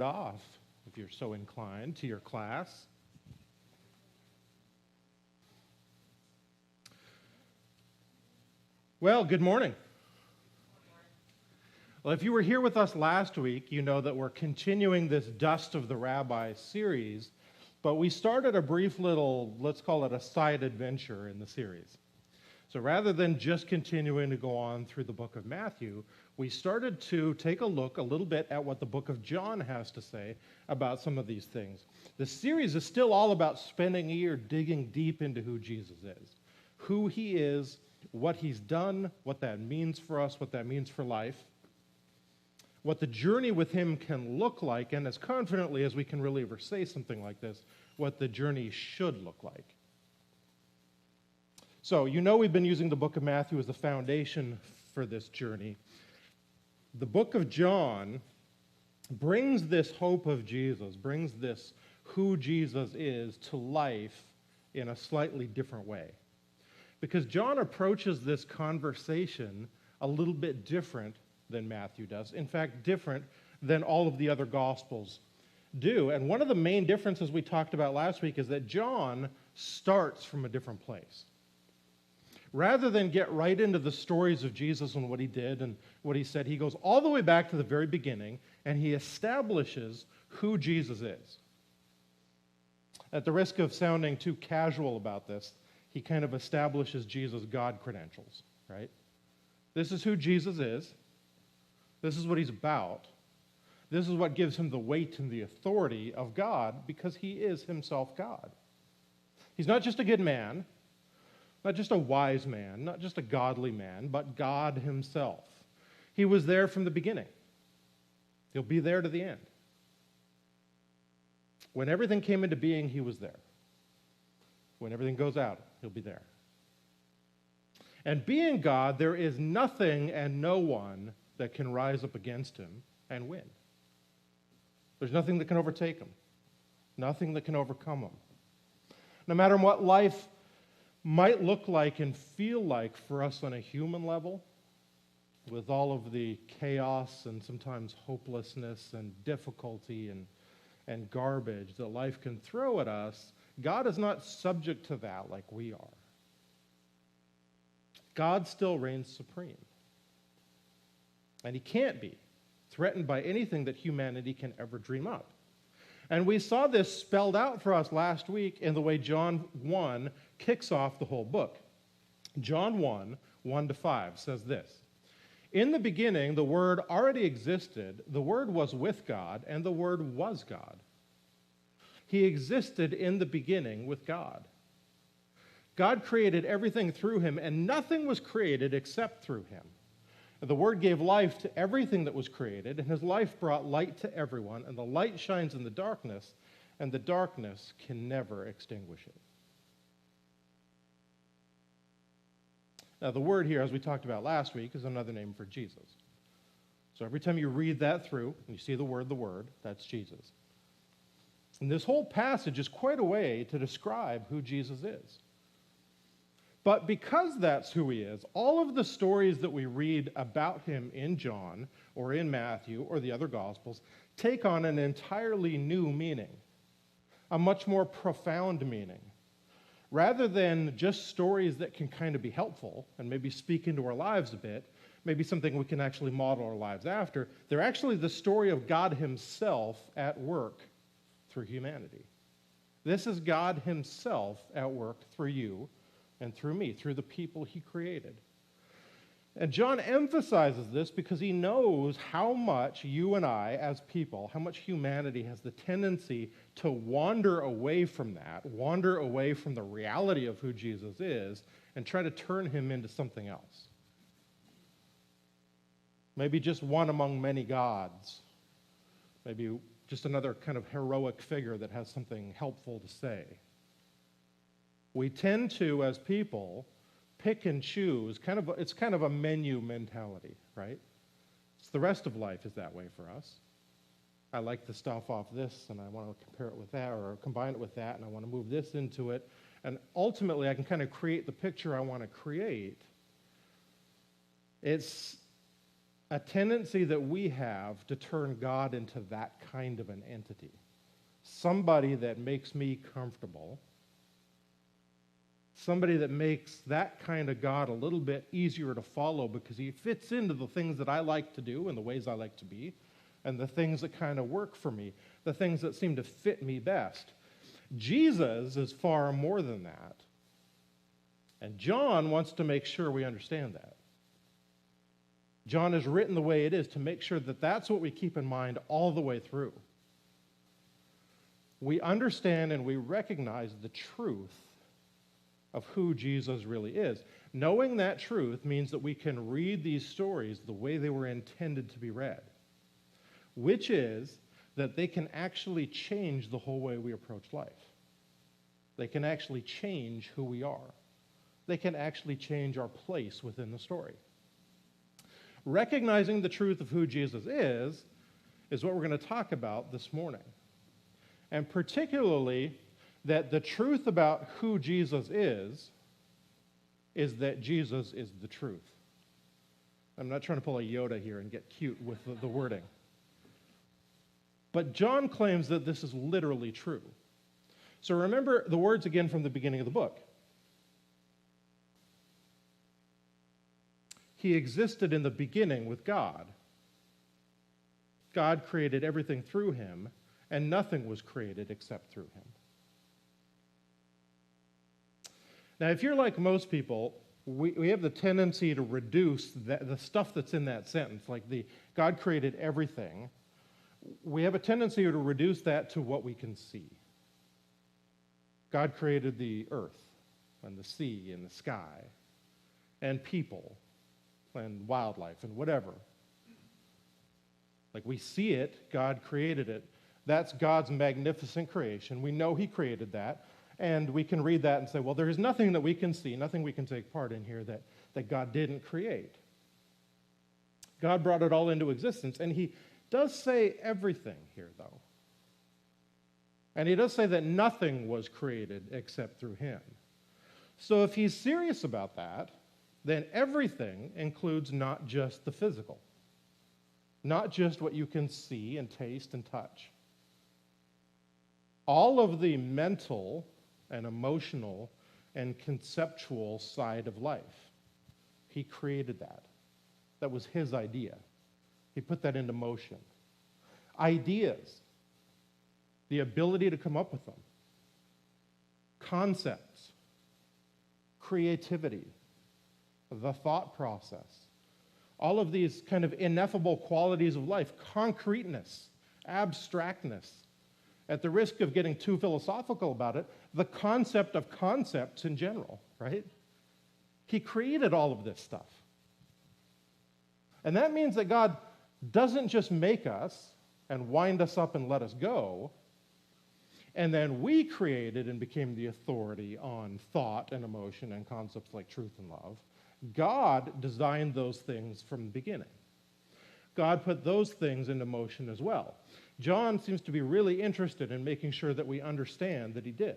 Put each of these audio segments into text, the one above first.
off, if you're so inclined, to your class. Well, good morning. Well, if you were here with us last week, you know that we're continuing this Dust of the Rabbi series, but we started a brief little, let's call it a side adventure in the series. So rather than just continuing to go on through the book of Matthew, we started to take a look a little bit at what the book of John has to say about some of these things. The series is still all about spending a year digging deep into who Jesus is, who he is, what he's done, what that means for us, what that means for life, what the journey with him can look like, and as confidently as we can really ever say something like this, what the journey should look like. So, you know we've been using the book of Matthew as the foundation for this journey. The book of John brings this hope of Jesus, brings this who Jesus is to life in a slightly different way. Because John approaches this conversation a little bit different than Matthew does. In fact, different than all of the other Gospels do. And one of the main differences we talked about last week is that John starts from a different place. Rather than get right into the stories of Jesus and what he did and what he said, he goes all the way back to the very beginning and he establishes who Jesus is. At the risk of sounding too casual about this, he kind of establishes Jesus' God credentials, right? This is who Jesus is. This is what he's about. This is what gives him the weight and the authority of God because he is himself God. He's not just a good man, not just a wise man, not just a godly man, but God himself. He was there from the beginning. He'll be there to the end. When everything came into being, he was there. When everything goes out, he'll be there. And being God, there is nothing and no one that can rise up against him and win. There's nothing that can overtake him. Nothing that can overcome him. No matter what life might look like and feel like for us on a human level, with all of the chaos and sometimes hopelessness and difficulty and garbage that life can throw at us, God is not subject to that like we are. God still reigns supreme. And he can't be threatened by anything that humanity can ever dream up. And we saw this spelled out for us last week in the way John 1 kicks off the whole book. John 1, 1-5 says this: "In the beginning, the Word already existed. The Word was with God, and the Word was God. He existed in the beginning with God. God created everything through him, and nothing was created except through him. The Word gave life to everything that was created, and his life brought light to everyone, and the light shines in the darkness, and the darkness can never extinguish it." Now, the word here, as we talked about last week, is another name for Jesus. So every time you read that through, and you see the word, that's Jesus. And this whole passage is quite a way to describe who Jesus is. But because that's who he is, all of the stories that we read about him in John or in Matthew or the other Gospels take on an entirely new meaning, a much more profound meaning. Rather than just stories that can kind of be helpful and maybe speak into our lives a bit, maybe something we can actually model our lives after, they're actually the story of God himself at work through humanity. This is God himself at work through you and through me, through the people he created. And John emphasizes this because he knows how much you and I, as people, how much humanity has the tendency to wander away from that, wander away from the reality of who Jesus is, and try to turn him into something else. Maybe just one among many gods. Maybe just another kind of heroic figure that has something helpful to say. We tend to, as people, pick and choose. It's kind of a menu mentality, right? It's the rest of life is that way for us. I like the stuff off this, and I want to compare it with that, or combine it with that, and I want to move this into it. And ultimately, I can kind of create the picture I want to create. It's a tendency that we have to turn God into that kind of an entity. Somebody that makes me comfortable. Somebody that makes that kind of God a little bit easier to follow because he fits into the things that I like to do and the ways I like to be, and the things that kind of work for me, the things that seem to fit me best. Jesus is far more than that. And John wants to make sure we understand that. John is written the way it is to make sure that that's what we keep in mind all the way through. We understand and we recognize the truth of who Jesus really is. Knowing that truth means that we can read these stories the way they were intended to be read, which is that they can actually change the whole way we approach life. They can actually change who we are. They can actually change our place within the story. Recognizing the truth of who Jesus is what we're going to talk about this morning. And particularly that the truth about who Jesus is that Jesus is the truth. I'm not trying to pull a Yoda here and get cute with the wording. But John claims that this is literally true. So remember the words again from the beginning of the book. He existed in the beginning with God. God created everything through him, and nothing was created except through him. Now, if you're like most people, we have the tendency to reduce the stuff that's in that sentence, like the God created everything. We have a tendency to reduce that to what we can see. God created the earth and the sea and the sky and people and wildlife and whatever. Like we see it, God created it. That's God's magnificent creation. We know he created that. And we can read that and say, well, there is nothing that we can see, nothing we can take part in here that God didn't create. God brought it all into existence. And he does say everything here, though. And he does say that nothing was created except through him. So if he's serious about that, then everything includes not just the physical, not just what you can see and taste and touch. All of the mental and emotional and conceptual side of life. He created that. That was his idea. He put that into motion. Ideas, the ability to come up with them. Concepts, creativity, the thought process. All of these kind of ineffable qualities of life, concreteness, abstractness. At the risk of getting too philosophical about it, the concept of concepts in general, right? He created all of this stuff. And that means that God doesn't just make us and wind us up and let us go, and then we created and became the authority on thought and emotion and concepts like truth and love. God designed those things from the beginning. God put those things into motion as well. John seems to be really interested in making sure that we understand that he did.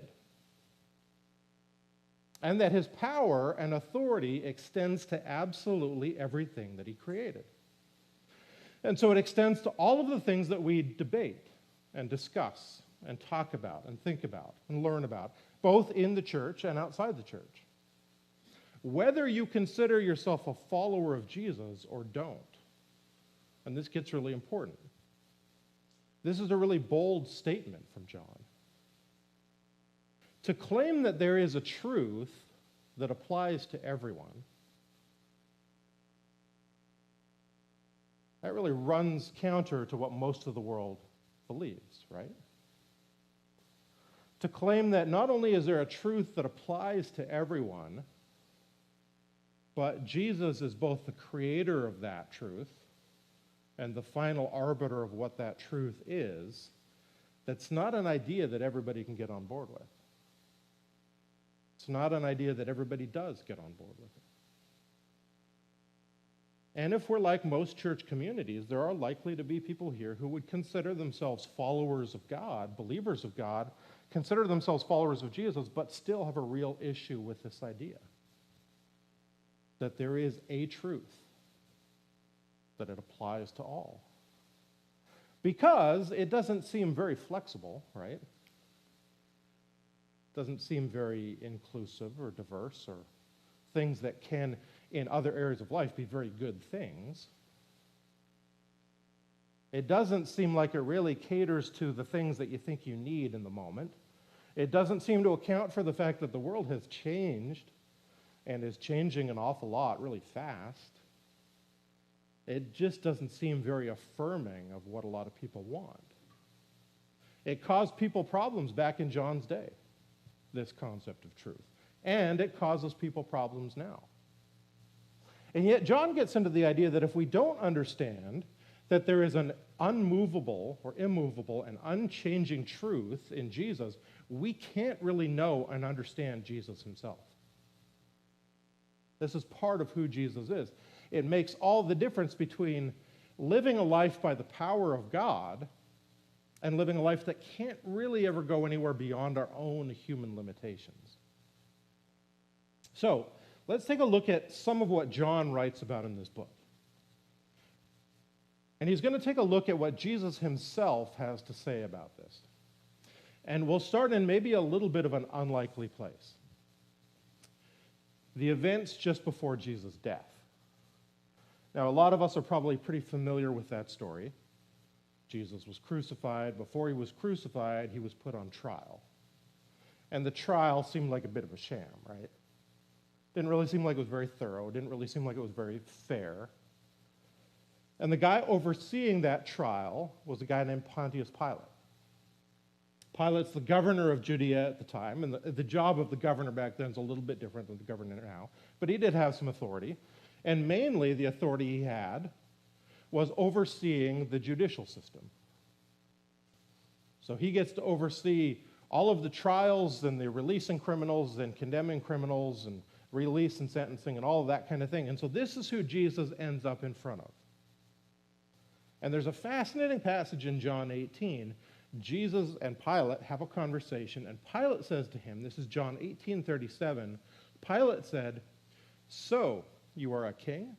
And that his power and authority extends to absolutely everything that he created. And so it extends to all of the things that we debate and discuss and talk about and think about and learn about, both in the church and outside the church. Whether you consider yourself a follower of Jesus or don't, and this gets really important. This is a really bold statement from John. To claim that there is a truth that applies to everyone, that really runs counter to what most of the world believes, right? To claim that not only is there a truth that applies to everyone, but Jesus is both the creator of that truth and the final arbiter of what that truth is, that's not an idea that everybody can get on board with. It's not an idea that everybody does get on board with it. And if we're like most church communities, there are likely to be people here who would consider themselves followers of God, believers of God, consider themselves followers of Jesus, but still have a real issue with this idea that there is a truth that it applies to all. Because it doesn't seem very flexible, right? Doesn't seem very inclusive or diverse or things that can, in other areas of life, be very good things. It doesn't seem like it really caters to the things that you think you need in the moment. It doesn't seem to account for the fact that the world has changed and is changing an awful lot really fast. It just doesn't seem very affirming of what a lot of people want. It caused people problems back in John's day, this concept of truth. And it causes people problems now. And yet John gets into the idea that if we don't understand that there is an unmovable or immovable and unchanging truth in Jesus, we can't really know and understand Jesus himself. This is part of who Jesus is. It makes all the difference between living a life by the power of God and living a life that can't really ever go anywhere beyond our own human limitations. So, let's take a look at some of what John writes about in this book. And he's going to take a look at what Jesus himself has to say about this. And we'll start in maybe a little bit of an unlikely place. The events just before Jesus' death. Now, a lot of us are probably pretty familiar with that story. Jesus was crucified. Before he was crucified, he was put on trial. And the trial seemed like a bit of a sham, right? Didn't really seem like it was very thorough. Didn't really seem like it was very fair. And the guy overseeing that trial was a guy named Pontius Pilate. Pilate's the governor of Judea at the time, and the job of the governor back then is a little bit different than the governor now, but he did have some authority. And mainly the authority he had was overseeing the judicial system. So he gets to oversee all of the trials and the releasing criminals and condemning criminals and release and sentencing and all of that kind of thing. And so this is who Jesus ends up in front of. And there's a fascinating passage in John 18. Jesus and Pilate have a conversation, and Pilate says to him, this is John 18:37, Pilate said, "So, you are a king?"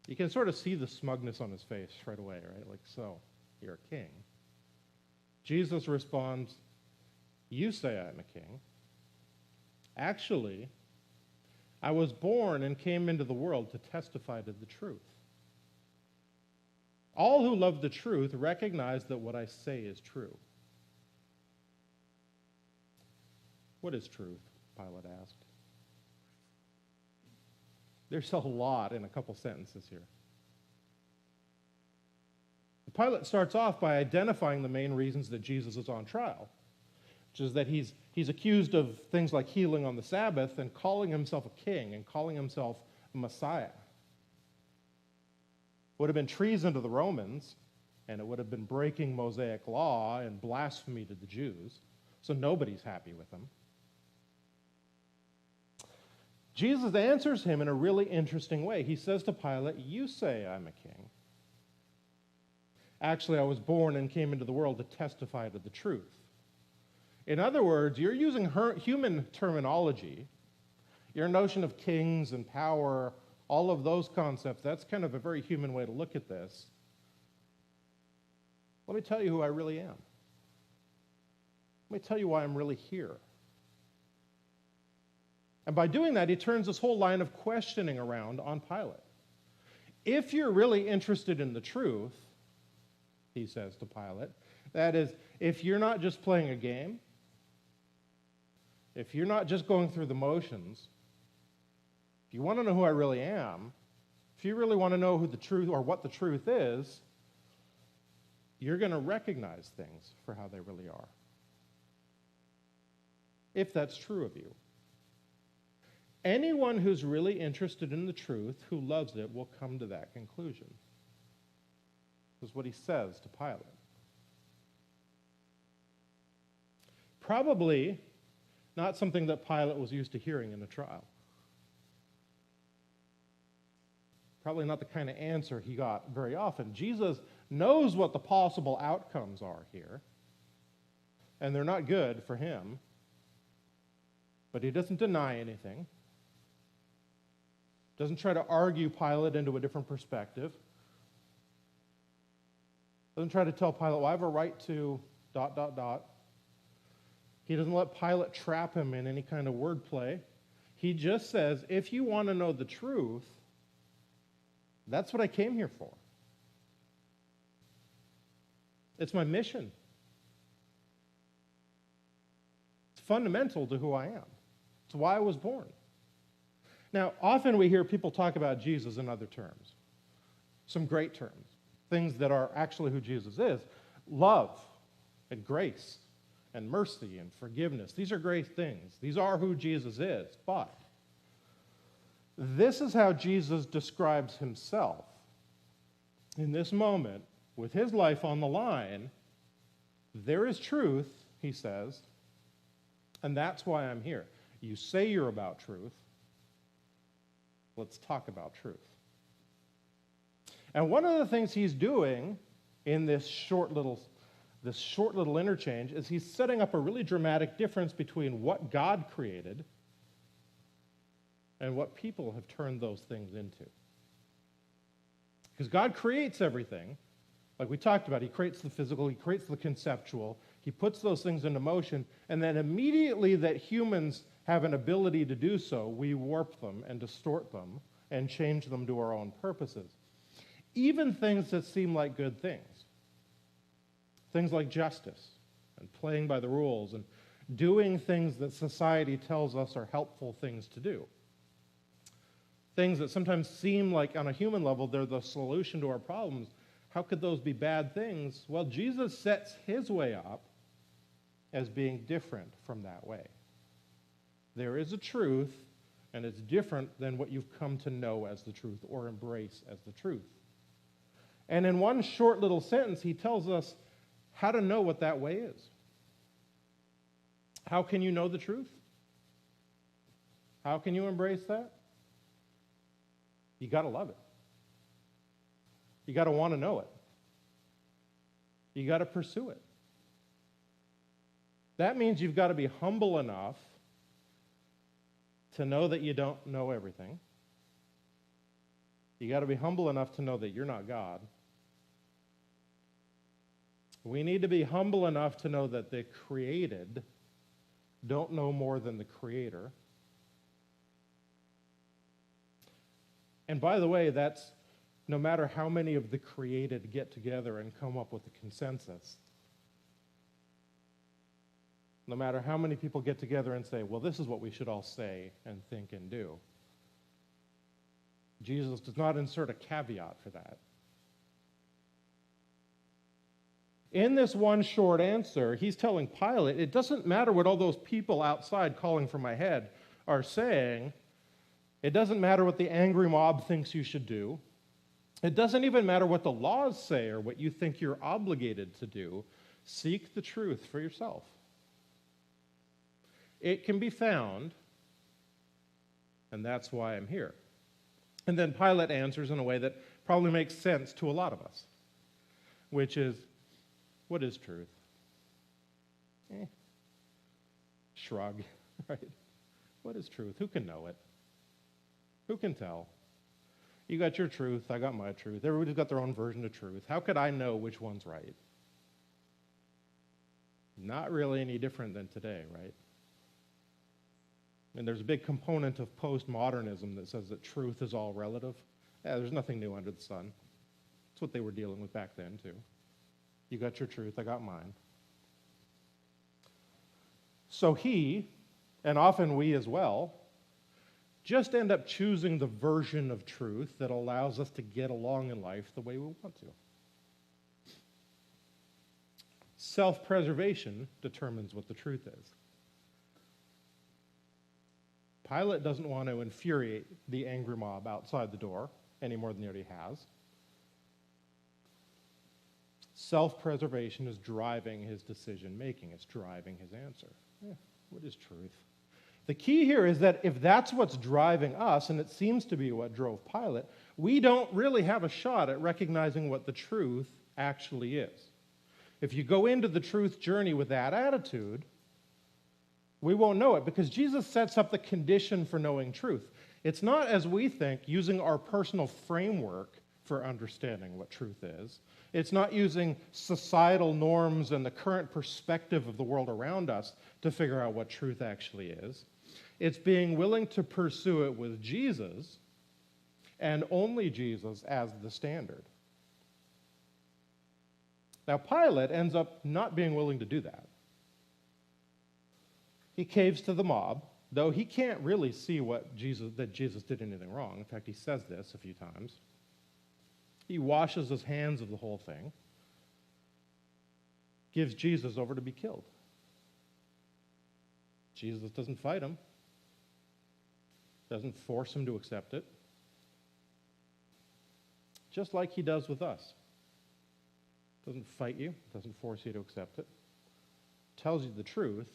You can sort of see the smugness on his face right away, right? Like, so, you're a king. Jesus responds, "You say I'm a king. Actually, I was born and came into the world to testify to the truth. All who love the truth recognize that what I say is true." What is truth? Pilate asked. There's a lot in a couple sentences here. Pilate starts off by identifying the main reasons that Jesus is on trial, which is that he's accused of things like healing on the Sabbath and calling himself a king and calling himself a Messiah. Would have been treason to the Romans, and it would have been breaking Mosaic law and blasphemy to the Jews, so nobody's happy with him. Jesus answers him in a really interesting way. He says to Pilate, "You say I'm a king. Actually, I was born and came into the world to testify to the truth." In other words, you're using human terminology. Your notion of kings and power, all of those concepts, that's kind of a very human way to look at this. Let me tell you who I really am. Let me tell you why I'm really here. And by doing that, he turns this whole line of questioning around on Pilate. If you're really interested in the truth, he says to Pilate, that is, if you're not just playing a game, if you're not just going through the motions, if you want to know who I really am, if you really want to know who the truth or what the truth is, you're going to recognize things for how they really are. If that's true of you. Anyone who's really interested in the truth, who loves it, will come to that conclusion. This is what he says to Pilate. Probably not something that Pilate was used to hearing in a trial. Probably not the kind of answer he got very often. Jesus knows what the possible outcomes are here, and they're not good for him, but he doesn't deny anything. Doesn't try to argue Pilate into a different perspective. Doesn't try to tell Pilate, well, I have a right to ... He doesn't let Pilate trap him in any kind of wordplay. He just says, if you want to know the truth, that's what I came here for. It's my mission. It's fundamental to who I am. It's why I was born. Now, often we hear people talk about Jesus in other terms, some great terms, things that are actually who Jesus is. Love and grace and mercy and forgiveness. These are great things. These are who Jesus is. But this is how Jesus describes himself. In this moment, with his life on the line, there is truth, he says, and that's why I'm here. You say you're about truth. Let's talk about truth. And one of the things he's doing in this short little interchange is he's setting up a really dramatic difference between what God created and what people have turned those things into. Because God creates everything, like we talked about. He creates the physical, he creates the conceptual, he puts those things into motion, and then immediately that humans have an ability to do so, we warp them and distort them and change them to our own purposes. Even things that seem like good things. Things like justice and playing by the rules and doing things that society tells us are helpful things to do. Things that sometimes seem like on a human level they're the solution to our problems. How could those be bad things? Well, Jesus sets his way up as being different from that way. There is a truth, and it's different than what you've come to know as the truth or embrace as the truth. And in one short little sentence, he tells us how to know what that way is. How can you know the truth? How can you embrace that? You got to love it. You got to want to know it. You got to pursue it. That means you've got to be humble enough to know that you don't know everything. You got to be humble enough to know that you're not God. We need to be humble enough to know that the created don't know more than the Creator. And by the way, that's no matter how many of the created get together and come up with a consensus. No matter how many people get together and say, well, this is what we should all say and think and do. Jesus does not insert a caveat for that. In this one short answer, he's telling Pilate, it doesn't matter what all those people outside calling for my head are saying. It doesn't matter what the angry mob thinks you should do. It doesn't even matter what the laws say or what you think you're obligated to do. Seek the truth for yourself. It can be found, and that's why I'm here. And then Pilate answers in a way that probably makes sense to a lot of us, which is, what is truth? Shrug, right? What is truth? Who can know it? Who can tell? You got your truth, I got my truth. Everybody's got their own version of truth. How could I know which one's right? Not really any different than today, right? And there's a big component of postmodernism that says that truth is all relative. There's nothing new under the sun. That's what they were dealing with back then, too. You got your truth, I got mine. So he, and often we as well, just end up choosing the version of truth that allows us to get along in life the way we want to. Self-preservation determines what the truth is. Pilate doesn't want to infuriate the angry mob outside the door any more than he already has. Self-preservation is driving his decision-making. It's driving his answer. What is truth? The key here is that if that's what's driving us, and it seems to be what drove Pilate, we don't really have a shot at recognizing what the truth actually is. If you go into the truth journey with that attitude, we won't know it, because Jesus sets up the condition for knowing truth. It's not, as we think, using our personal framework for understanding what truth is. It's not using societal norms and the current perspective of the world around us to figure out what truth actually is. It's being willing to pursue it with Jesus and only Jesus as the standard. Now, Pilate ends up not being willing to do that. He caves to the mob, though he can't really see that Jesus did anything wrong. In fact, he says this a few times. He washes his hands of the whole thing, gives Jesus over to be killed. Jesus doesn't fight him, doesn't force him to accept it, just like he does with us. Doesn't fight you, doesn't force you to accept it, tells you the truth,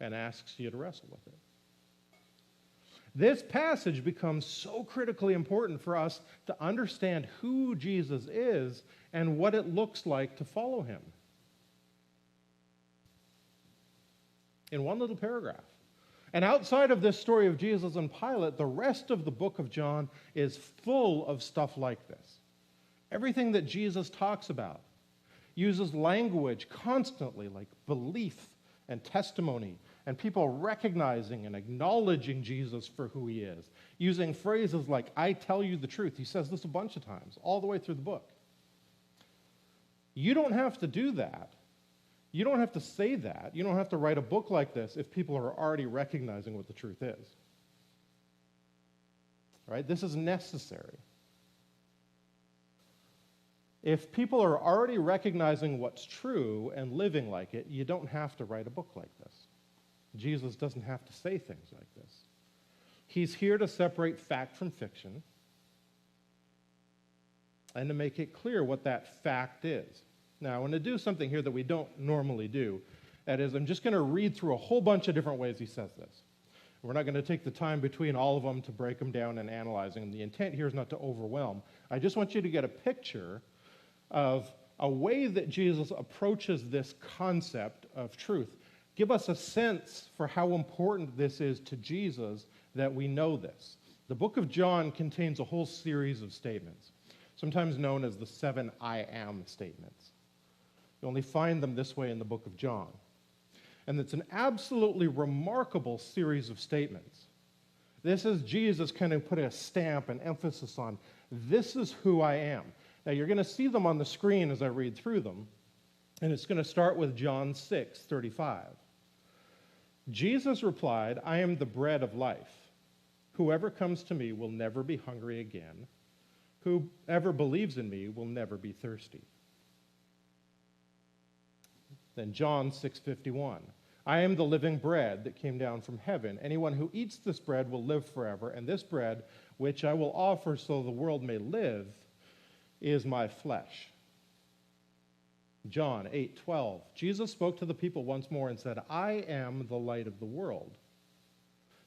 and asks you to wrestle with it. This passage becomes so critically important for us to understand who Jesus is and what it looks like to follow him. In one little paragraph. And outside of this story of Jesus and Pilate, the rest of the book of John is full of stuff like this. Everything that Jesus talks about uses language constantly like belief and testimony and people recognizing and acknowledging Jesus for who he is, using phrases like, I tell you the truth. He says this a bunch of times, all the way through the book. You don't have to do that. You don't have to say that. You don't have to write a book like this if people are already recognizing what the truth is. Right? This is necessary. If people are already recognizing what's true and living like it, you don't have to write a book like this. Jesus doesn't have to say things like this. He's here to separate fact from fiction and to make it clear what that fact is. Now, I want to do something here that we don't normally do. That is, I'm just going to read through a whole bunch of different ways he says this. We're not going to take the time between all of them to break them down and analyzing them. The intent here is not to overwhelm. I just want you to get a picture of a way that Jesus approaches this concept of truth. Give us a sense for how important this is to Jesus that we know this. The book of John contains a whole series of statements, sometimes known as the 7 I am statements. You only find them this way in the book of John. And it's an absolutely remarkable series of statements. This is Jesus kind of putting a stamp and emphasis on, this is who I am. Now, you're going to see them on the screen as I read through them, and it's going to start with John 6:35. Jesus replied, I am the bread of life. Whoever comes to me will never be hungry again. Whoever believes in me will never be thirsty. Then John 6:51. I am the living bread that came down from heaven. Anyone who eats this bread will live forever, and this bread, which I will offer so the world may live, is my flesh. John 8:12. Jesus spoke to the people once more and said, I am the light of the world.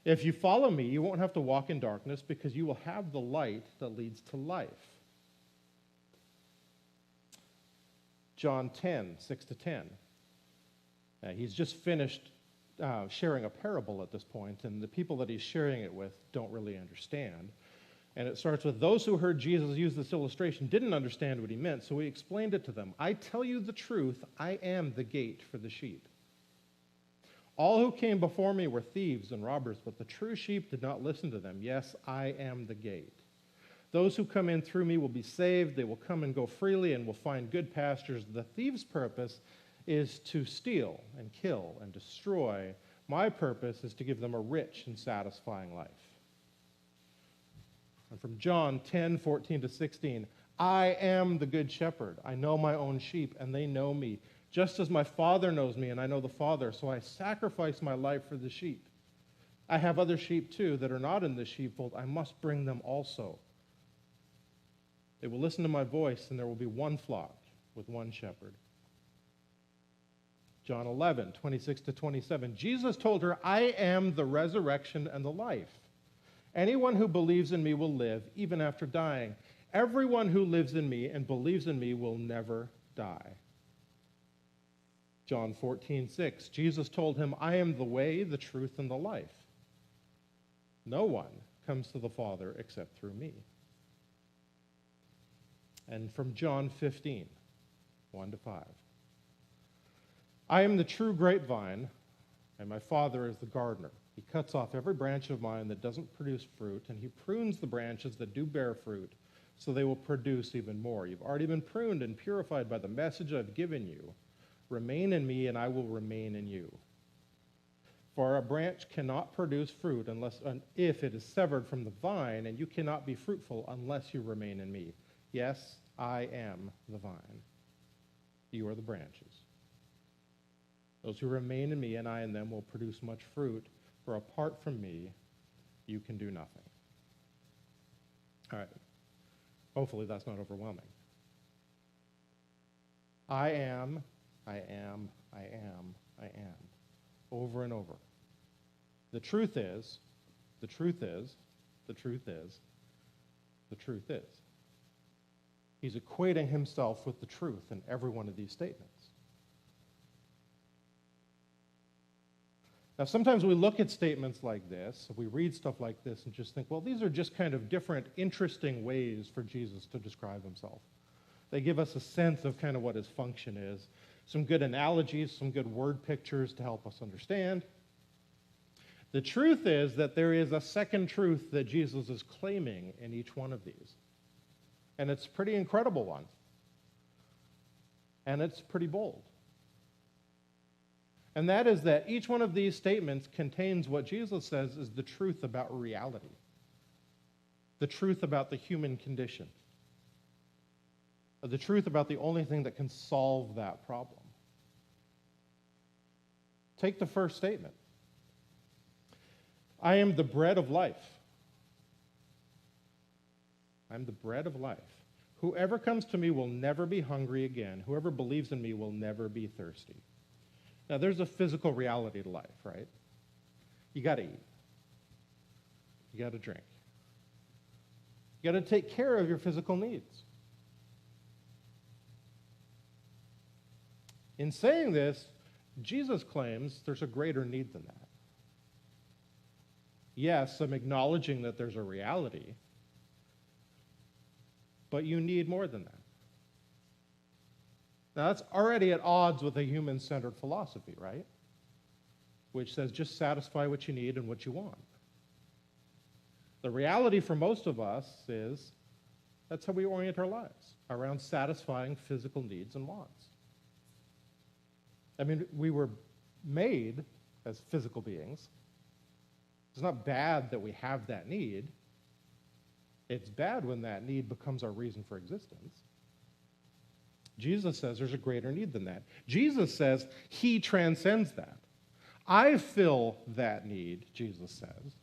If you follow me, you won't have to walk in darkness because you will have the light that leads to life. John 10:6-10. He's just finished sharing a parable at this point, and the people that he's sharing it with don't really understand. And it starts with, those who heard Jesus use this illustration didn't understand what he meant, so he explained it to them. I tell you the truth, I am the gate for the sheep. All who came before me were thieves and robbers, but the true sheep did not listen to them. Yes, I am the gate. Those who come in through me will be saved. They will come and go freely and will find good pastures. The thief's purpose is to steal and kill and destroy. My purpose is to give them a rich and satisfying life. And from John 10:14-16, I am the good shepherd. I know my own sheep, and they know me, just as my Father knows me, and I know the Father, so I sacrifice my life for the sheep. I have other sheep, too, that are not in this sheepfold. I must bring them also. They will listen to my voice, and there will be one flock with one shepherd. John 11:26-27, Jesus told her, I am the resurrection and the life. Anyone who believes in me will live even after dying. Everyone who lives in me and believes in me will never die. John 14:6, Jesus told him, I am the way, the truth, and the life. No one comes to the Father except through me. And from John 15, 1-5. I am the true grapevine, and my Father is the gardener. He cuts off every branch of mine that doesn't produce fruit, and he prunes the branches that do bear fruit, so they will produce even more. You've already been pruned and purified by the message I've given you. Remain in me, and I will remain in you. For a branch cannot produce fruit if it is severed from the vine, and you cannot be fruitful unless you remain in me. Yes, I am the vine. You are the branches. Those who remain in me and I in them will produce much fruit, for apart from me, you can do nothing. All right. Hopefully that's not overwhelming. I am, over and over. The truth is. He's equating himself with the truth in every one of these statements. Now, sometimes we look at statements like this, we read stuff like this, and just think, well, these are just kind of different, interesting ways for Jesus to describe himself. They give us a sense of kind of what his function is, some good analogies, some good word pictures to help us understand. The truth is that there is a second truth that Jesus is claiming in each one of these. And it's a pretty incredible one. And it's pretty bold. And that is that each one of these statements contains what Jesus says is the truth about reality, the truth about the human condition, the truth about the only thing that can solve that problem. Take the first statement. I am the bread of life. I'm the bread of life. Whoever comes to me will never be hungry again. Whoever believes in me will never be thirsty. Now, there's a physical reality to life, right? You got to eat. You got to drink. You got to take care of your physical needs. In saying this, Jesus claims there's a greater need than that. Yes, I'm acknowledging that there's a reality, but you need more than that. Now, that's already at odds with a human-centered philosophy, right? Which says just satisfy what you need and what you want. The reality for most of us is that's how we orient our lives, around satisfying physical needs and wants. I mean, we were made as physical beings. It's not bad that we have that need. It's bad when that need becomes our reason for existence. Jesus says there's a greater need than that. Jesus says he transcends that. I fill that need, Jesus says.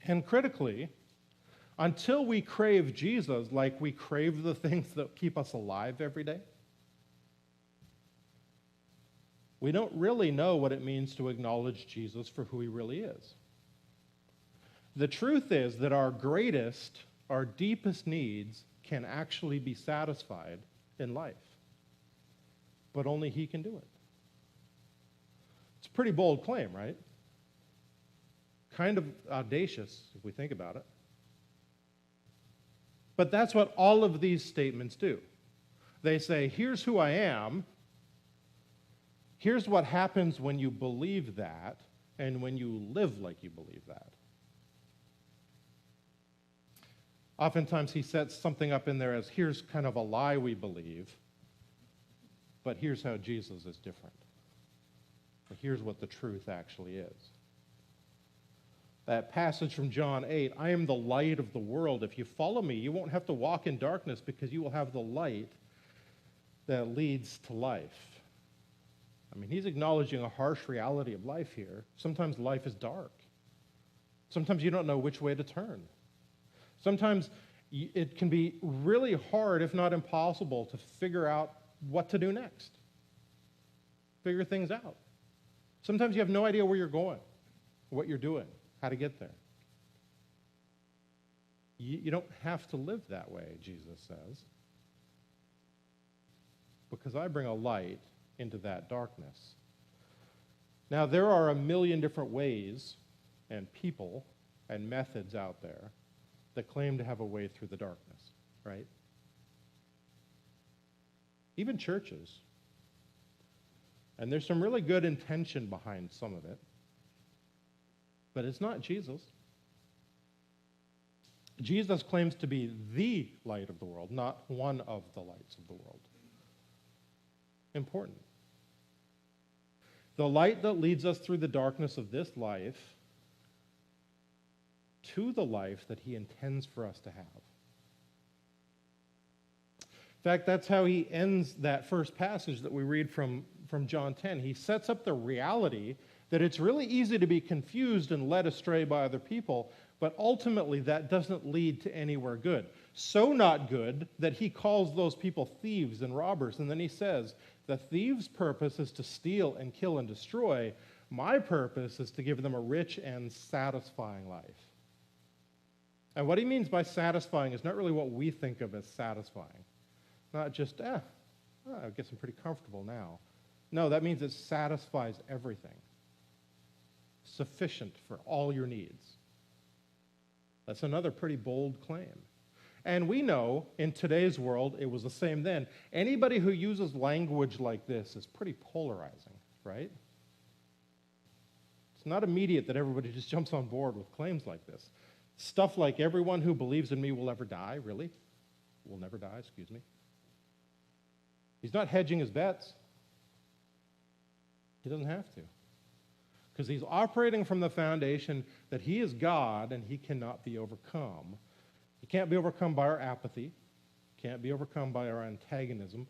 And critically, until we crave Jesus like we crave the things that keep us alive every day, we don't really know what it means to acknowledge Jesus for who he really is. The truth is that our greatest, our deepest needs can actually be satisfied in life. But only he can do it. It's a pretty bold claim, right? Kind of audacious if we think about it. But that's what all of these statements do. They say, here's who I am. Here's what happens when you believe that and when you live like you believe that. Oftentimes he sets something up in there as here's kind of a lie we believe, but here's how Jesus is different. But here's what the truth actually is. That passage from John 8, I am the light of the world. If you follow me, you won't have to walk in darkness because you will have the light that leads to life. I mean, he's acknowledging a harsh reality of life here. Sometimes life is dark. Sometimes you don't know which way to turn. Sometimes it can be really hard, if not impossible, to figure out what to do next. Figure things out. Sometimes you have no idea where you're going, what you're doing, how to get there. You don't have to live that way, Jesus says, because I bring a light into that darkness. Now, there are a million different ways and people and methods out there that claim to have a way through the darkness, right? Even churches. And there's some really good intention behind some of it. But it's not Jesus. Jesus claims to be the light of the world, not one of the lights of the world. Important. The light that leads us through the darkness of this life to the life that he intends for us to have. In fact, that's how he ends that first passage that we read from John 10. He sets up the reality that it's really easy to be confused and led astray by other people, but ultimately that doesn't lead to anywhere good. So not good that he calls those people thieves and robbers. And then he says, the thief's purpose is to steal and kill and destroy. My purpose is to give them a rich and satisfying life. And what he means by satisfying is not really what we think of as satisfying. Not just, I guess I'm pretty comfortable now. No, that means it satisfies everything. Sufficient for all your needs. That's another pretty bold claim. And we know in today's world, it was the same then. Anybody who uses language like this is pretty polarizing, right? It's not immediate that everybody just jumps on board with claims like this. Stuff like everyone who believes in me will ever die, really? Will never die, excuse me. He's not hedging his bets. He doesn't have to. Because he's operating from the foundation that he is God and he cannot be overcome. He can't be overcome by our apathy. Can't be overcome by our antagonism.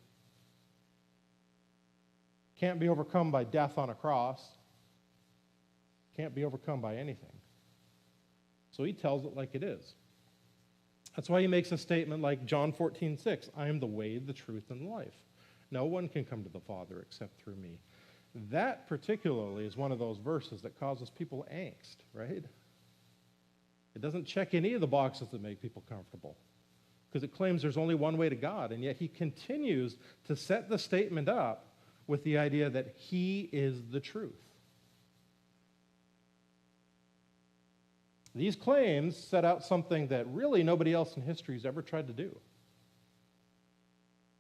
Can't be overcome by death on a cross. Can't be overcome by anything. So he tells it like it is. That's why he makes a statement like John 14:6, I am the way, the truth, and the life. No one can come to the Father except through me. That particularly is one of those verses that causes people angst, right? It doesn't check any of the boxes that make people comfortable because it claims there's only one way to God, and yet he continues to set the statement up with the idea that he is the truth. These claims set out something that really nobody else in history has ever tried to do.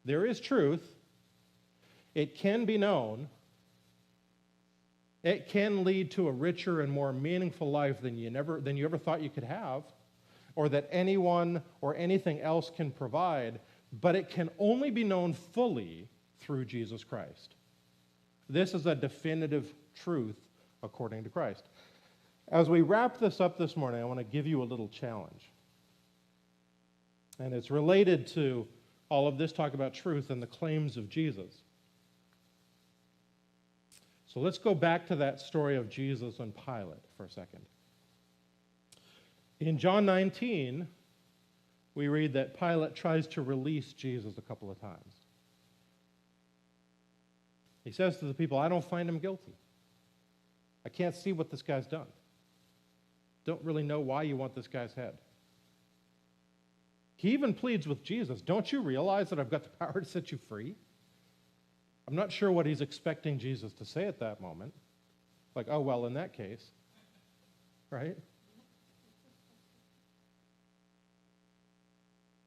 There is truth. It can be known. It can lead to a richer and more meaningful life than you ever thought you could have, or that anyone or anything else can provide, but it can only be known fully through Jesus Christ. This is a definitive truth according to Christ. As we wrap this up this morning, I want to give you a little challenge. And it's related to all of this talk about truth and the claims of Jesus. So let's go back to that story of Jesus and Pilate for a second. In John 19, we read that Pilate tries to release Jesus a couple of times. He says to the people, I don't find him guilty. I can't see what this guy's done. Don't really know why you want this guy's head. He even pleads with Jesus, don't you realize that I've got the power to set you free? I'm not sure what he's expecting Jesus to say at that moment. Like, oh, well, in that case, right?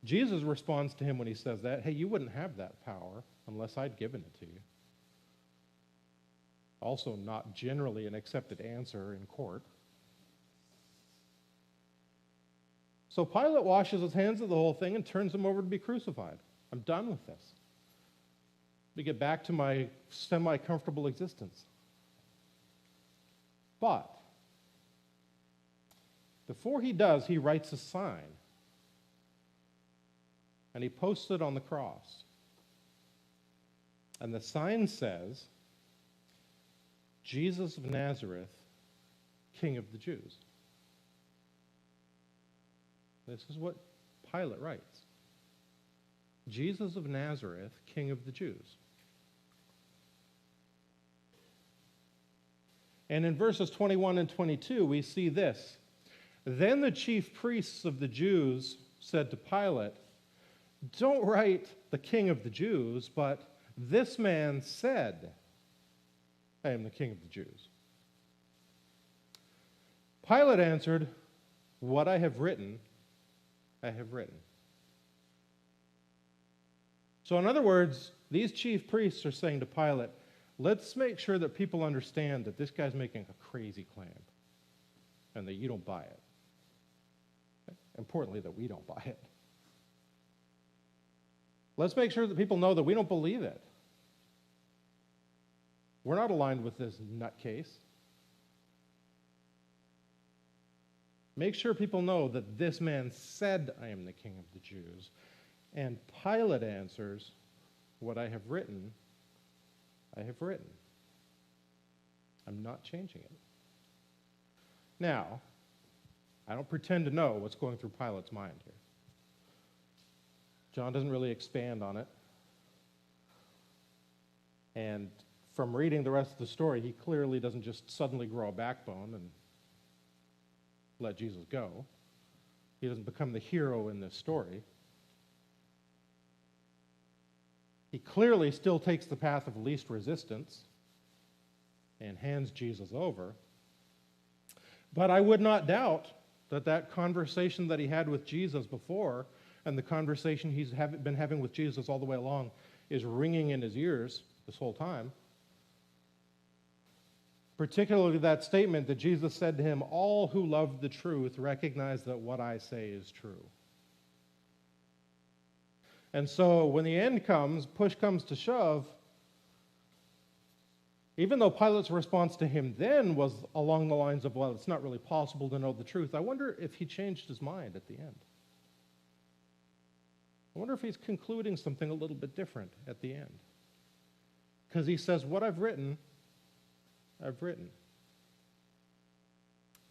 Jesus responds to him when he says that, hey, you wouldn't have that power unless I'd given it to you. Also, not generally an accepted answer in court. So Pilate washes his hands of the whole thing and turns him over to be crucified. I'm done with this. To get back to my semi-comfortable existence. But before he does, he writes a sign. And he posts it on the cross. And the sign says, Jesus of Nazareth, King of the Jews. This is what Pilate writes. Jesus of Nazareth, King of the Jews. And in verses 21 and 22, we see this. Then the chief priests of the Jews said to Pilate, don't write the King of the Jews, but this man said, I am the King of the Jews. Pilate answered, What I have written, I have written. So in other words, these chief priests are saying to Pilate, let's make sure that people understand that this guy's making a crazy claim and that you don't buy it. Importantly, that we don't buy it. Let's make sure that people know that we don't believe it. We're not aligned with this nutcase. Make sure people know that this man said, I am the king of the Jews. And Pilate answers, what I have written, I have written. I'm not changing it. Now, I don't pretend to know what's going through Pilate's mind here. John doesn't really expand on it. And from reading the rest of the story, he clearly doesn't just suddenly grow a backbone and let Jesus go. He doesn't become the hero in this story. He clearly still takes the path of least resistance and hands Jesus over. But I would not doubt that that conversation that he had with Jesus before and the conversation he's been having with Jesus all the way along is ringing in his ears this whole time. Particularly that statement that Jesus said to him, all who love the truth recognize that what I say is true. And so when the end comes, push comes to shove, even though Pilate's response to him then was along the lines of, well, it's not really possible to know the truth, I wonder if he changed his mind at the end. I wonder if he's concluding something a little bit different at the end. Because he says, what I've written, I've written.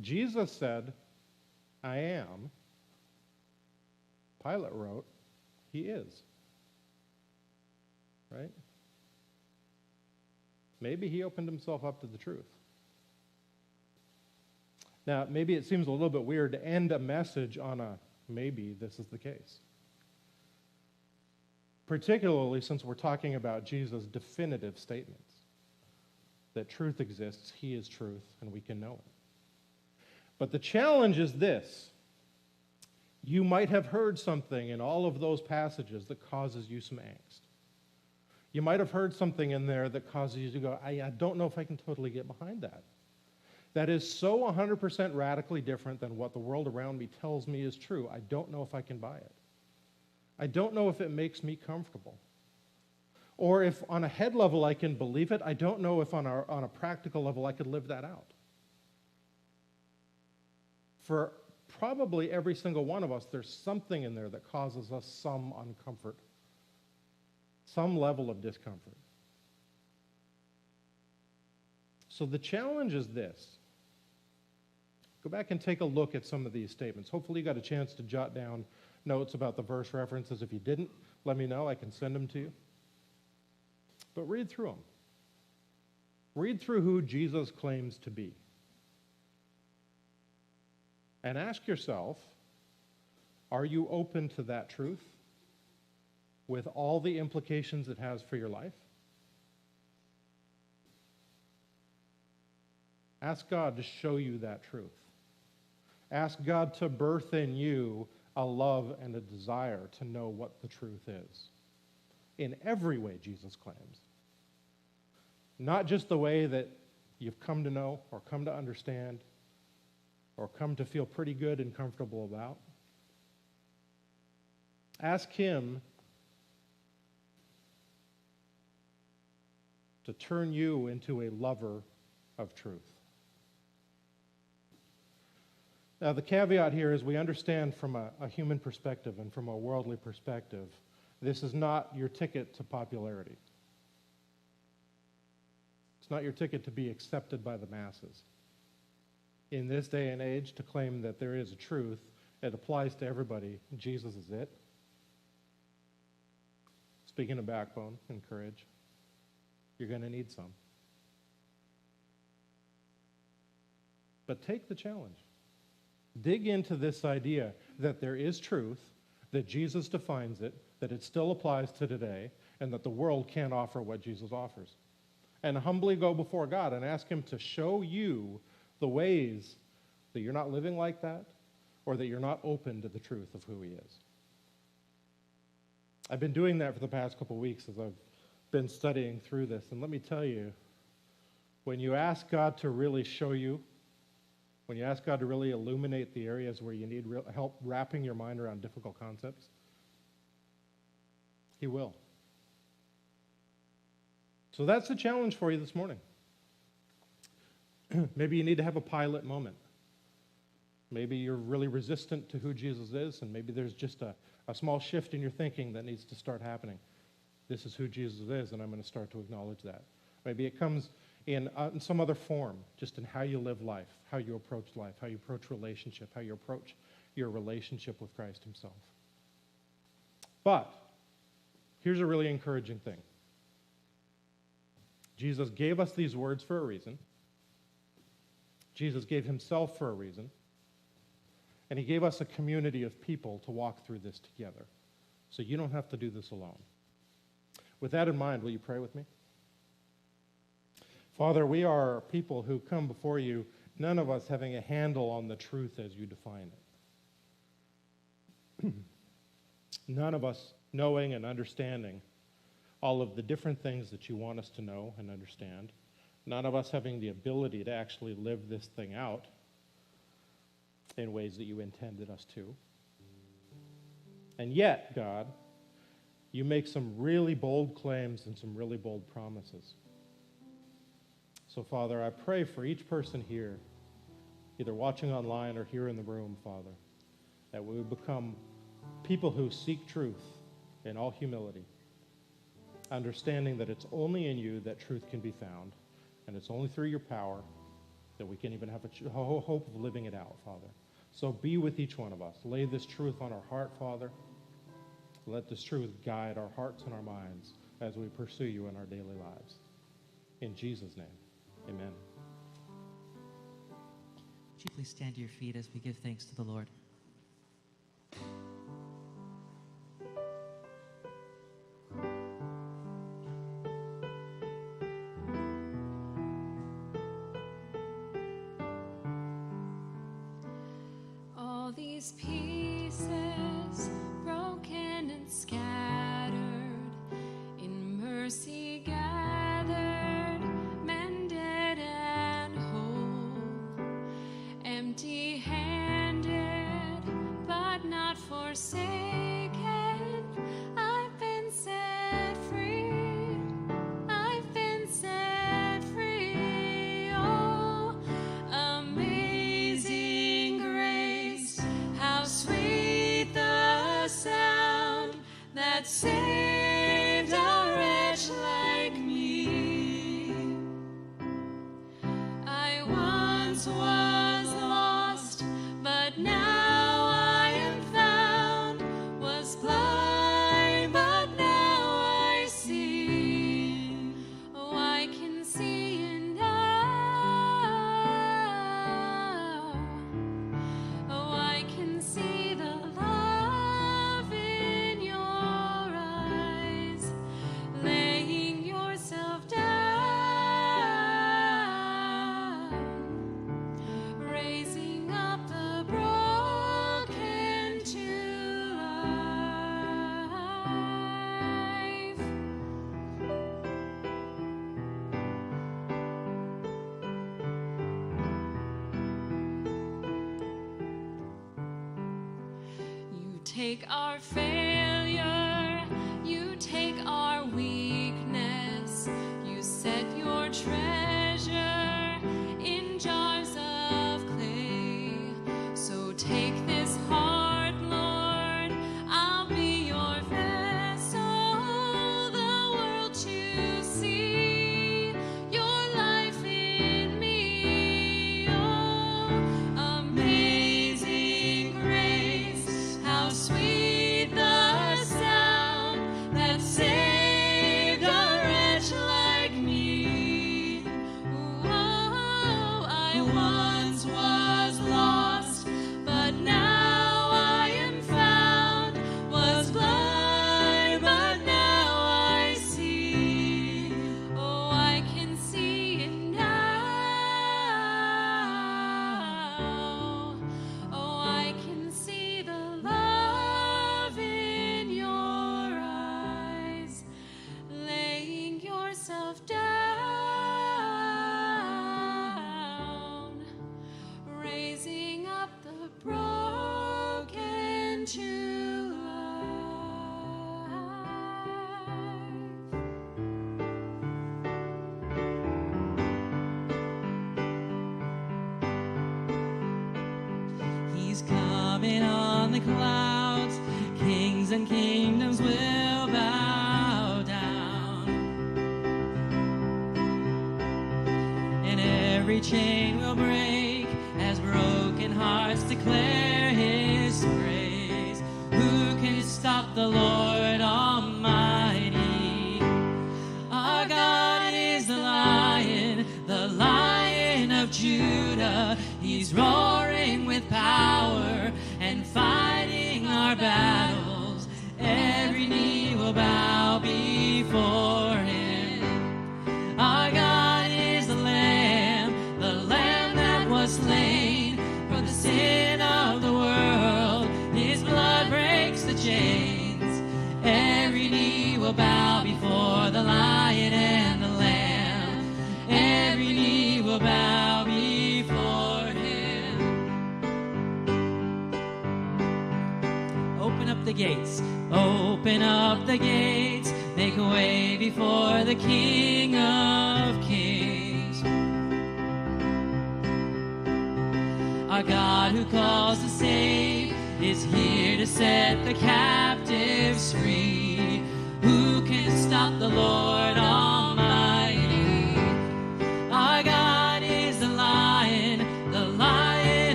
Jesus said, I am. Pilate wrote, he is. Right? Maybe he opened himself up to the truth. Now, maybe it seems a little bit weird to end a message on a maybe this is the case. Particularly since we're talking about Jesus' definitive statements. That truth exists, he is truth, and we can know it. But the challenge is this. You might have heard something in all of those passages that causes you some angst. You might have heard something in there that causes you to go, I don't know if I can totally get behind that. That is so 100% radically different than what the world around me tells me is true. I don't know if I can buy it. I don't know if it makes me comfortable. Or if on a head level I can believe it, I don't know if on a practical level I could live that out. For probably every single one of us, there's something in there that causes us some uncomfort, some level of discomfort. So the challenge is this. Go back and take a look at some of these statements. Hopefully you got a chance to jot down notes about the verse references. If you didn't, let me know. I can send them to you. But read through them. Read through who Jesus claims to be. And ask yourself, are you open to that truth with all the implications it has for your life? Ask God to show you that truth. Ask God to birth in you a love and a desire to know what the truth is. In every way, Jesus claims. Not just the way that you've come to know or come to understand or come to feel pretty good and comfortable about. Ask him to turn you into a lover of truth. Now, the caveat here is we understand from a human perspective and from a worldly perspective, this is not your ticket to popularity. It's not your ticket to be accepted by the masses. In this day and age, to claim that there is a truth, it applies to everybody. Jesus is it. Speaking of backbone and courage, you're going to need some. But take the challenge. Dig into this idea that there is truth, that Jesus defines it, that it still applies to today, and that the world can't offer what Jesus offers. And humbly go before God and ask him to show you the ways that you're not living like that, or that you're not open to the truth of who he is. I've been doing that for the past couple weeks as I've been studying through this, and let me tell you, when you ask God to really show you, when you ask God to really illuminate the areas where you need real help wrapping your mind around difficult concepts, he will. So that's the challenge for you this morning. Maybe you need to have a pilot moment. Maybe you're really resistant to who Jesus is, and maybe there's just a small shift in your thinking that needs to start happening. This is who Jesus is, and I'm going to start to acknowledge that. Maybe it comes in some other form, just in how you live life, how you approach life, how you approach relationship, how you approach your relationship with Christ himself. But here's a really encouraging thing. Jesus gave us these words for a reason. Jesus gave himself for a reason. And he gave us a community of people to walk through this together. So you don't have to do this alone. With that in mind, will you pray with me? Father, we are people who come before you, none of us having a handle on the truth as you define it. None of us knowing and understanding all of the different things that you want us to know and understand. None of us having the ability to actually live this thing out in ways that you intended us to. And yet, God, you make some really bold claims and some really bold promises. So, Father, I pray for each person here, either watching online or here in the room, Father, that we would become people who seek truth in all humility, understanding that it's only in you that truth can be found, and it's only through your power that we can even have a hope of living it out, Father. So be with each one of us. Lay this truth on our heart, Father. Let this truth guide our hearts and our minds as we pursue you in our daily lives. In Jesus' name, amen. Would you please stand to your feet as we give thanks to the Lord? All these pieces broken and scattered, in mercy gathered, mended and whole, empty-handed but not forsaken. I've been set free. I've been set free. Oh, amazing grace, how sweet the sound that saved a wretch like me. I once was lost, but now I am found, was blind, but now I see. Oh, I can see it now. Oh, I can see the love in your eyes, laying yourself down, raising up the broken to life. You take our failure, you take our weakness, you set your treasure in jars of clay. So take this heart, Lord, I'll be your vessel, the world to see your life in me. Oh, amazing grace, how sweet the the clouds, kings and kingdoms will bow down, and every chain will break as broken hearts declare his praise. Who can stop the Lord Almighty? Our God is the Lion of Judah. He's roaring with power and fighting our battles. Every knee will bow before him. Our God is the Lamb that was slain for the sin of the world. His blood breaks the chains. Every knee will bow before the Lion and the Lamb. Every knee will bow before him. Open up the gates, open up the gates, make a way before the King of Kings. Our God who calls to save is here to set the captives free. Who can stop the Lord Almighty? Our God is the Lion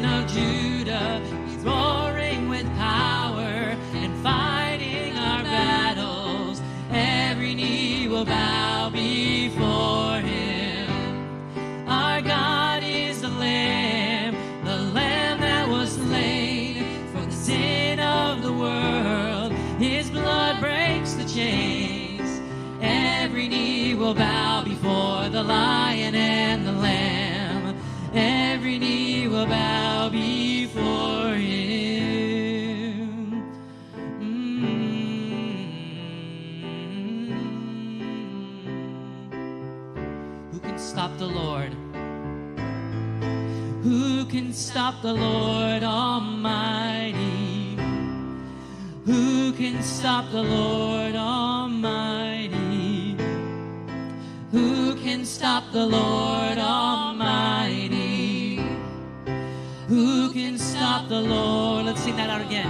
of Judah. He's roaring with power and fighting our battles. Every knee will bow before him. Our God is the Lamb that was slain for the sin of the world. His blood breaks the chains. Every knee will bow before the Lion and the Lamb. Every knee will bow before him. Who can stop the Lord? Who can stop the Lord Almighty? Who can stop the Lord Almighty? Who can stop the Lord Almighty? Who can stop the Lord? Let's sing that out again.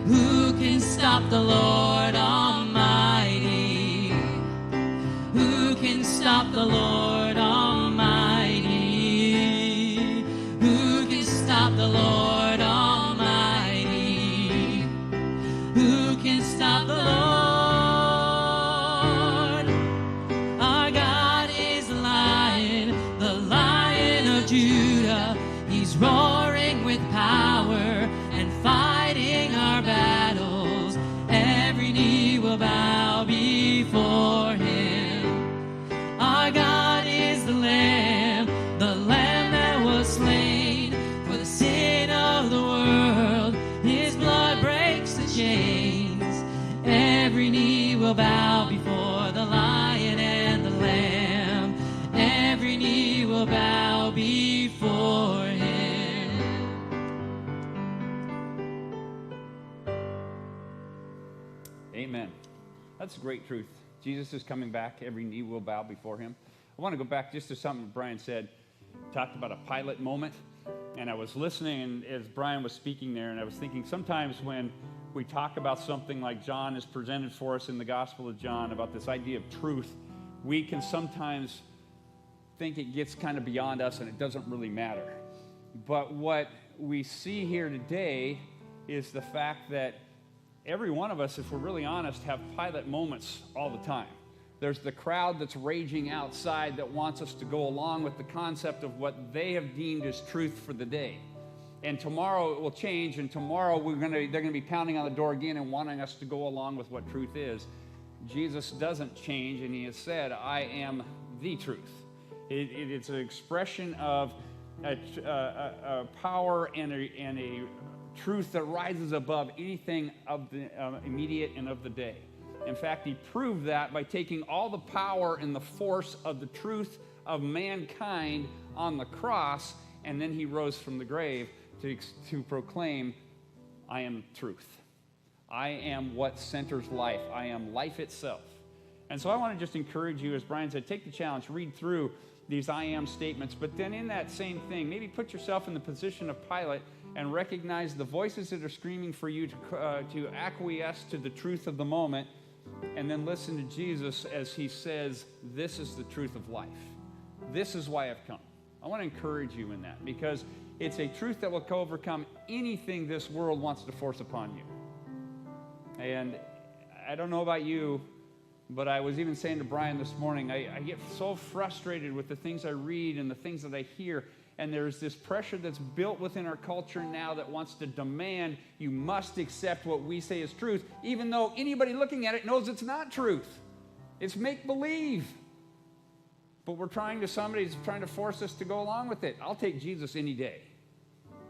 Who can stop the Lord Almighty? Who can stop the Lord Almighty? Who can stop the Lord Almighty? Who can stop the Lord? Our God is the Lion of Judah. He's roaring with power and fighting our battles. Every knee will bow before him. Our God is the Lamb that was slain for the sin of the world. His blood breaks the chains. Every knee will bow before the Lion and the Lamb. Every knee will bow before him. Amen. That's a great truth. Jesus is coming back. Every knee will bow before him. I want to go back just to something Brian said. Talked about a pilot moment. And I was listening as Brian was speaking there, and I was thinking sometimes when we talk about something like John is presented for us in the Gospel of John, about this idea of truth, we can sometimes think it gets kind of beyond us and it doesn't really matter. But what we see here today is the fact that every one of us, if we're really honest, have pilot moments all the time. There's the crowd that's raging outside that wants us to go along with the concept of what they have deemed as truth for the day. And tomorrow it will change, and tomorrow they're going to be pounding on the door again and wanting us to go along with what truth is. Jesus doesn't change, and he has said, I am the truth. It's an expression of a power and a truth that rises above anything of the immediate and of the day. In fact, he proved that by taking all the power and the force of the truth of mankind on the cross, and then he rose from the grave to proclaim, I am truth. I am what centers life. I am life itself. And so I want to just encourage you, as Brian said, take the challenge, read through these I am statements, but then in that same thing, maybe put yourself in the position of Pilate and recognize the voices that are screaming for you to acquiesce to the truth of the moment, and then listen to Jesus as he says, this is the truth of life. This is why I've come. I want to encourage you in that, because it's a truth that will overcome anything this world wants to force upon you. And I don't know about you, but I was even saying to Brian this morning, I get so frustrated with the things I read and the things that I hear, and there's this pressure that's built within our culture now that wants to demand you must accept what we say is truth, even though anybody looking at it knows it's not truth. It's make-believe. But somebody's trying to force us to go along with it. I'll take Jesus any day,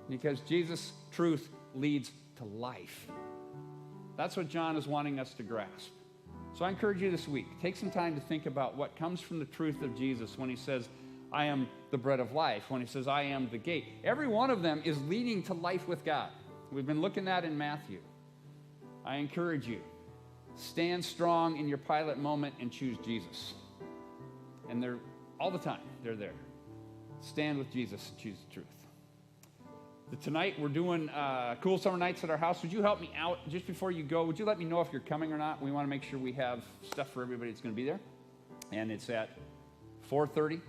because Jesus' truth leads to life. That's what John is wanting us to grasp. So I encourage you this week, take some time to think about what comes from the truth of Jesus when he says, I am the bread of life, when he says, I am the gate. Every one of them is leading to life with God. We've been looking at in Matthew. I encourage you, stand strong in your pilot moment and choose Jesus. And they're all the time, they're there. Stand with Jesus and choose the truth. Tonight, we're doing cool summer nights at our house. Would you help me out just before you go? Would you let me know if you're coming or not? We want to make sure we have stuff for everybody that's going to be there. And it's at 4:30,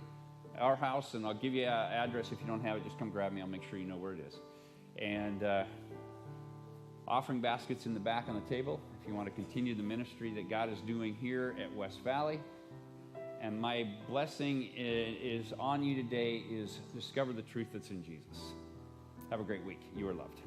our house, and I'll give you an address. If you don't have it, just come grab me. I'll make sure you know where it is. And offering baskets in the back on the table if you want to continue the ministry that God is doing here at West Valley. And my blessing is on you today is discover the truth that's in Jesus. Have a great week. You are loved.